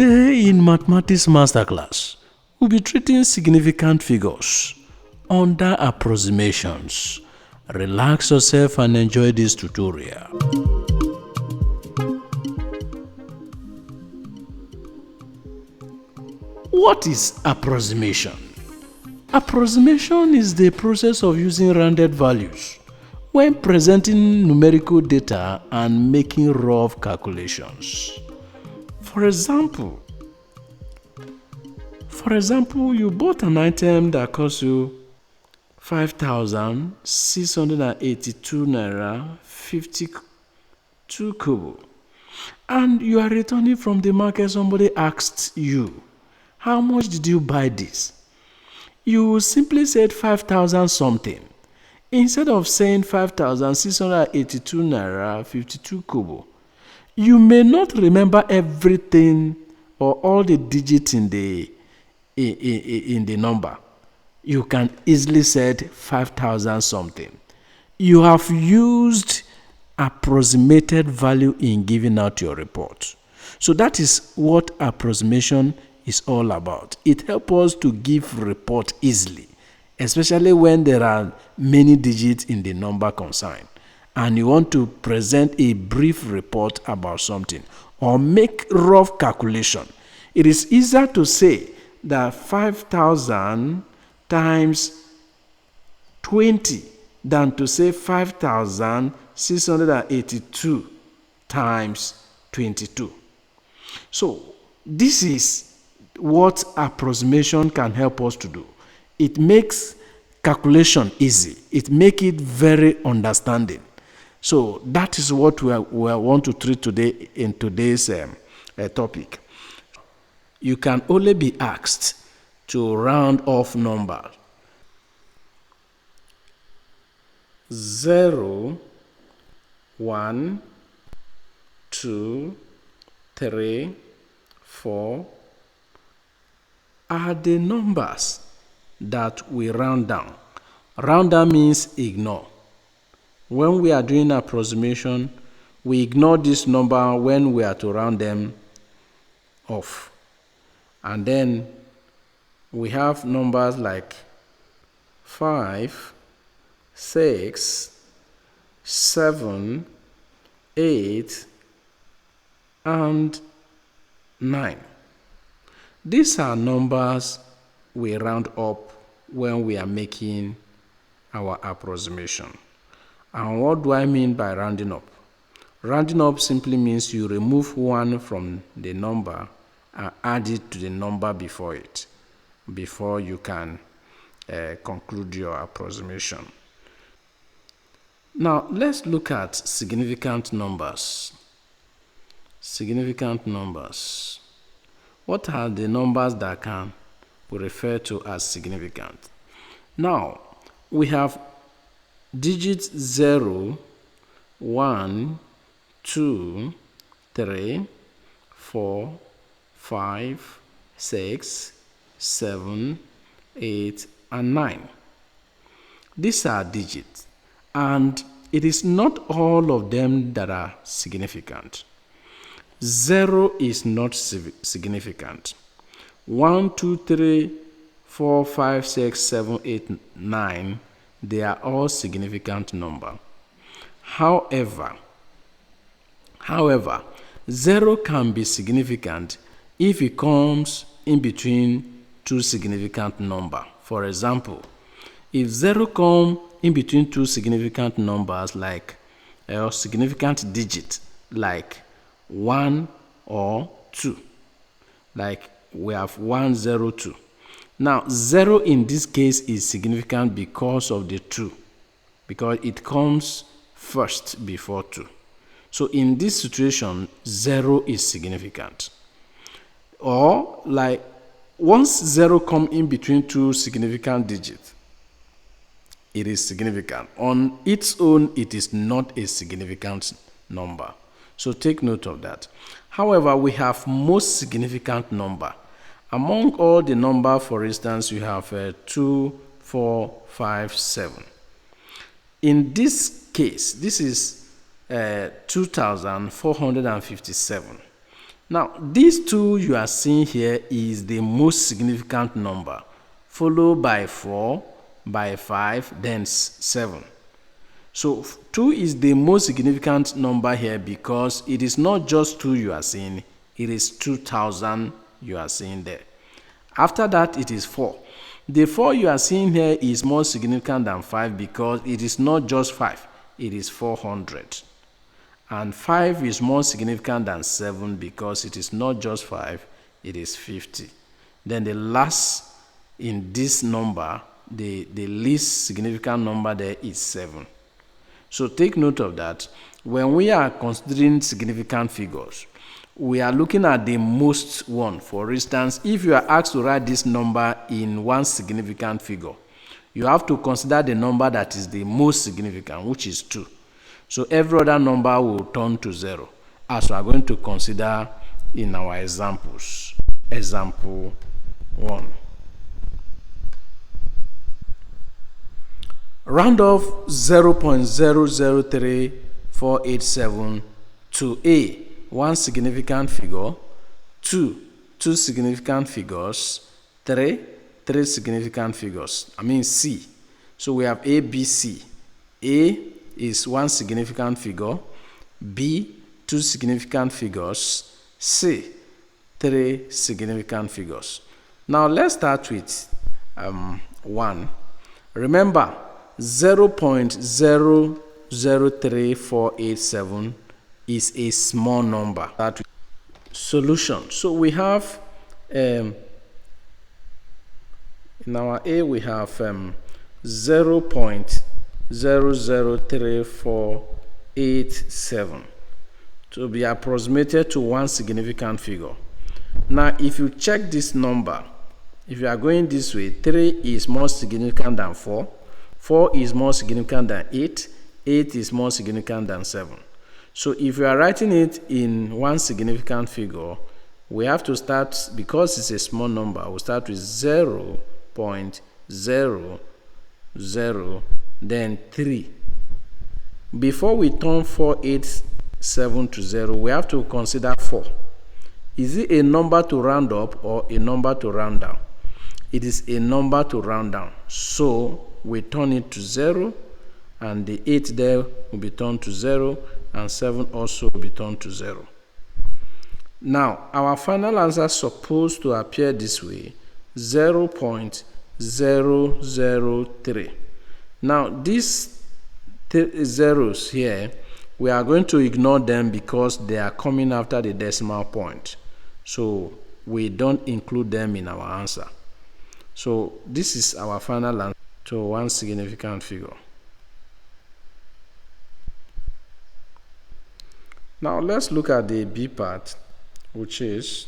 Today in Mathematics Masterclass, we'll be treating significant figures under approximations. Relax yourself and enjoy this tutorial. What is approximation? Approximation is the process of using rounded values when presenting numerical data and making rough calculations. For example, you bought an item that cost you 5,682 naira 52 kobo, and you are returning from the market. Somebody asked you, how much did you buy this? You simply said 5,000 something instead of saying 5,682 naira 52 kobo. You may not remember everything or all the digits in the number. You can easily say 5,000 something. You have used approximated value in giving out your report. So that is what approximation is all about. It helps us to give report easily, especially when there are many digits in the number concerned and you want to present a brief report about something or make rough calculation. It is easier to say that 5,000 times 20 than to say 5,682 times 22. So this is what approximation can help us to do. It makes calculation easy. It makes it very understanding. So that is what we want to treat today in today's topic. You can only be asked to round off numbers. 0, 1, 2, 3, 4 are the numbers that we round down. Round down means ignore. When we are doing approximation, we ignore this number when we are to round them off. And then we have numbers like 5, 6, 7, 8, and 9. These are numbers we round up when we are making our approximation. And what do I mean by rounding up? Rounding up simply means you remove one from the number and add it to the number before it, before you can conclude your approximation. Now let's look at significant numbers. Significant numbers. What are the numbers that can be referred to as significant? Now we have digits 0, 1, 2, 3, 4, 5, 6, 7, 8, and 9. These are digits, and it is not all of them that are significant. 0 is not significant. 1, 2, 3, 4, 5, 6, 7, 8, 9, they are all significant number. However, 0 can be significant if it comes in between two significant numbers. For example, if 0 comes in between two significant numbers like a significant digit like 1 or 2, like we have 102. Now 0 in this case is significant because of the 2, because it comes first before 2. So in this situation 0 is significant. Or like once 0 comes in between two significant digits, it is significant. On its own, it is not a significant number. So take note of that. However, we have most significant number. Among all the number, for instance, you have 2, 4, 5, 7. In this case, this is 2,457. Now, these two you are seeing here is the most significant number, followed by 4, by 5, then 7. So 2 is the most significant number here because it is not just 2 you are seeing, it is 2,000 you are seeing there. After that, it is 4. The 4 you are seeing here is more significant than 5 because it is not just 5, it is 400. And 5 is more significant than 7 because it is not just 5, it is 50. Then the last in this number, the least significant number there is 7. So take note of that. When we are considering significant figures, we are looking at the most one. For instance, if you are asked to write this number in one significant figure, you have to consider the number that is the most significant, which is 2. So every other number will turn to 0, as we are going to consider in our examples. Example 1. Round off 0.003487 to A, one significant figure, 2, two significant figures, 3, three significant figures. C. So we have A, B, C. A is one significant figure, B, two significant figures, C, three significant figures. Now let's start with 1. Remember, 0.003487 is a small number. Solution. So we have in our A we have 0.003487 to be approximated to one significant figure. Now if you check this number, if you are going this way, 3 is more significant than 4, 4 is more significant than 8, 8 is more significant than 7. So if you are writing it in one significant figure, we have to start, because it's a small number, we'll start with 0.00, then 3. Before we turn 487 to 0, we have to consider 4. Is it a number to round up or a number to round down? It is a number to round down. So we turn it to 0, and the 8 there will be turned to 0, and 7 also will be turned to 0. Now, our final answer is supposed to appear this way, 0.003. Now, these zeros here, we are going to ignore them because they are coming after the decimal point. So we don't include them in our answer. So this is our final answer to one significant figure. Now let's look at the B part, which is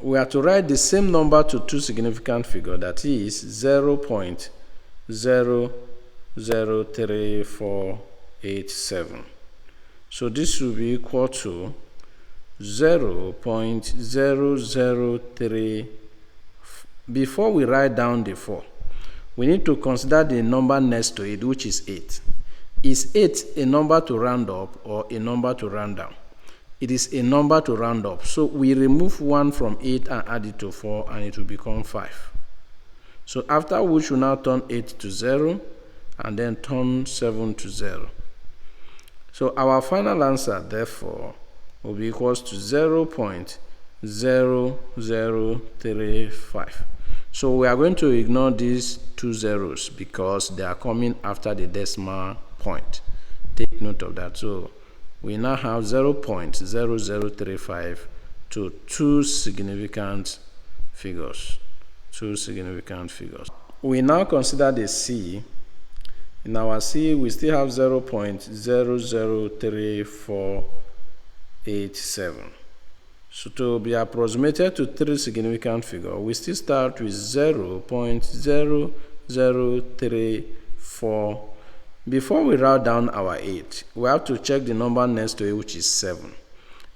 we are to write the same number to two significant figures, that is 0.003487. So this will be equal to 0.003. Before we write down the 4, we need to consider the number next to it, which is 8. Is 8 a number to round up or a number to round down? It is a number to round up. So we remove 1 from 8 and add it to 4, and it will become 5. So after which we now turn 8 to 0 and then turn 7 to 0. So our final answer, therefore, will be equals to 0.0035. So we are going to ignore these two zeros because they are coming after the decimal point. Take note of that. So we now have 0.0035 to two significant figures. Two significant figures. We now consider the C. In our C, we still have 0.003487. So to be approximated to three significant figures, we still start with 0.0034. Before we write down our 8, we have to check the number next to it, which is 7.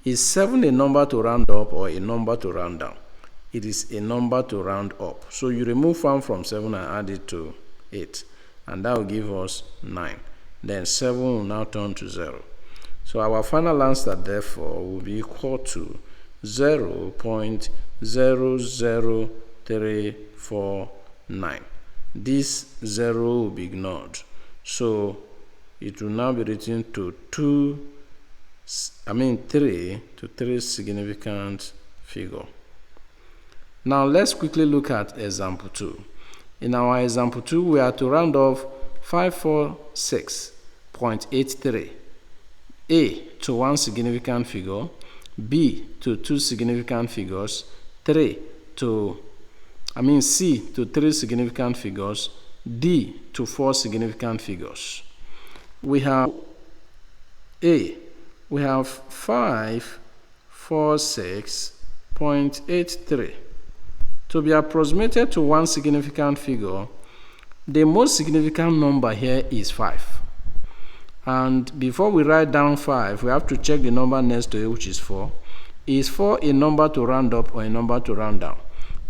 Is 7 a number to round up or a number to round down? It is a number to round up. So you remove 1 from 7 and add it to 8, and that will give us 9. Then 7 will now turn to 0. So our final answer therefore will be equal to 0.00349. This 0 will be ignored. So it will now be written to 3 significant figure. Now let's quickly look at example 2. In our example 2, we are to round off 546.83. A to one significant figure, B to two significant figures, C to three significant figures, D to four significant figures. We have A. We have 546.83. To be approximated to one significant figure, the most significant number here is 5. And before we write down 5, we have to check the number next to it, which is 4. Is 4 a number to round up or a number to round down?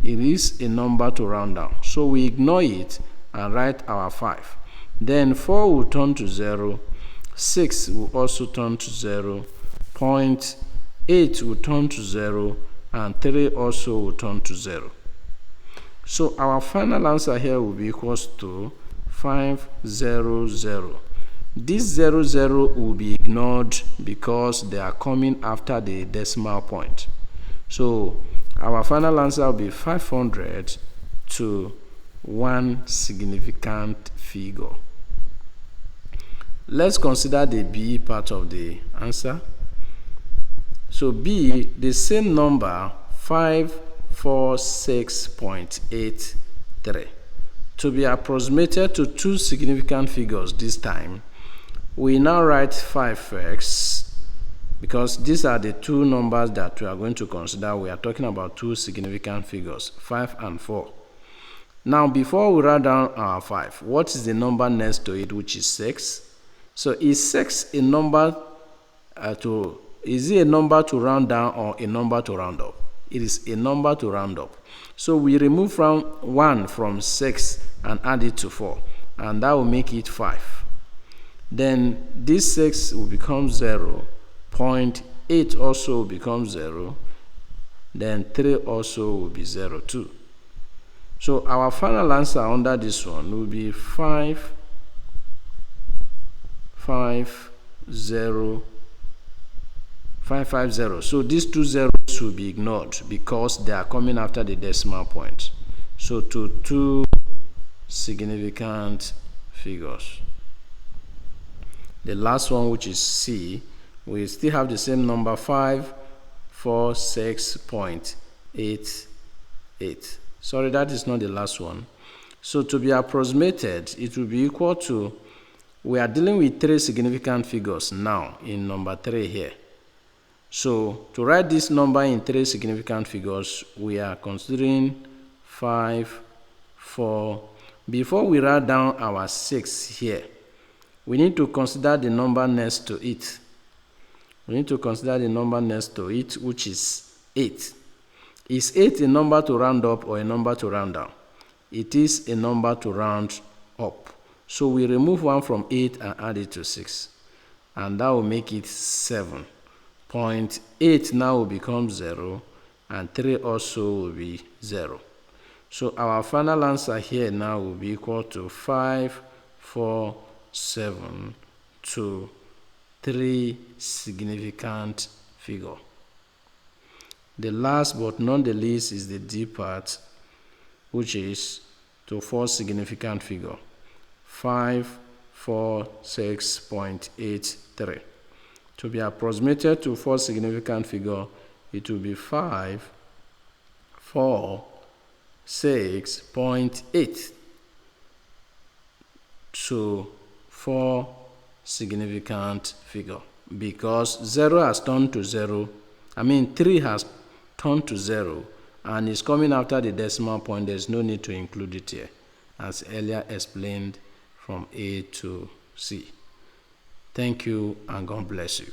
It is a number to round down. So we ignore it and write our 5. Then 4 will turn to 0. 6 will also turn to 0. 0.8 will turn to 0. And 3 also will turn to 0. So our final answer here will be equals to 500. This 00 will be ignored because they are coming after the decimal point. So our final answer will be 500 to one significant figure. Let's consider the B part of the answer. So B, the same number, 546.83. To be approximated to two significant figures this time, we now write 5 first, because these are the two numbers that we are going to consider. We are talking about two significant figures, 5 and 4. Now, before we write down our 5, what is the number next to it, which is 6? So is 6 a number is it a number to round down or a number to round up? It is a number to round up. So we remove from 1 from 6 and add it to 4, and that will make it 5. Then this 6 will become 0. 0.8 also will become 0. Then 3 also will be 0 too. So our final answer under this one will be 550. So these two zeros will be ignored because they are coming after the decimal point. So to two significant figures. The last one, which is C, we still have the same number, 546.88. Sorry, that is not the last one. So to be approximated, it will be equal to, we are dealing with three significant figures now in number 3 here. So to write this number in three significant figures, we are considering 5, 4. Before we write down our 6 here, we need to consider the number next to it. Which is 8. Is 8 a number to round up or a number to round down? It is a number to round up. So we remove 1 from 8 and add it to 6. And that will make it 7. 0.8 now will become 0. And 3 also will be 0. So our final answer here now will be equal to 547 to 3 significant figure. The last but not the least is the D part, which is to 4 significant figure, 546.83. To be approximated to 4 significant figure, it will be 546.8 to 4 significant figure, because 0 has turned to 0. 3 has turned to 0 and is coming after the decimal point. There's no need to include it here, as earlier explained from A to C. Thank you and God bless you.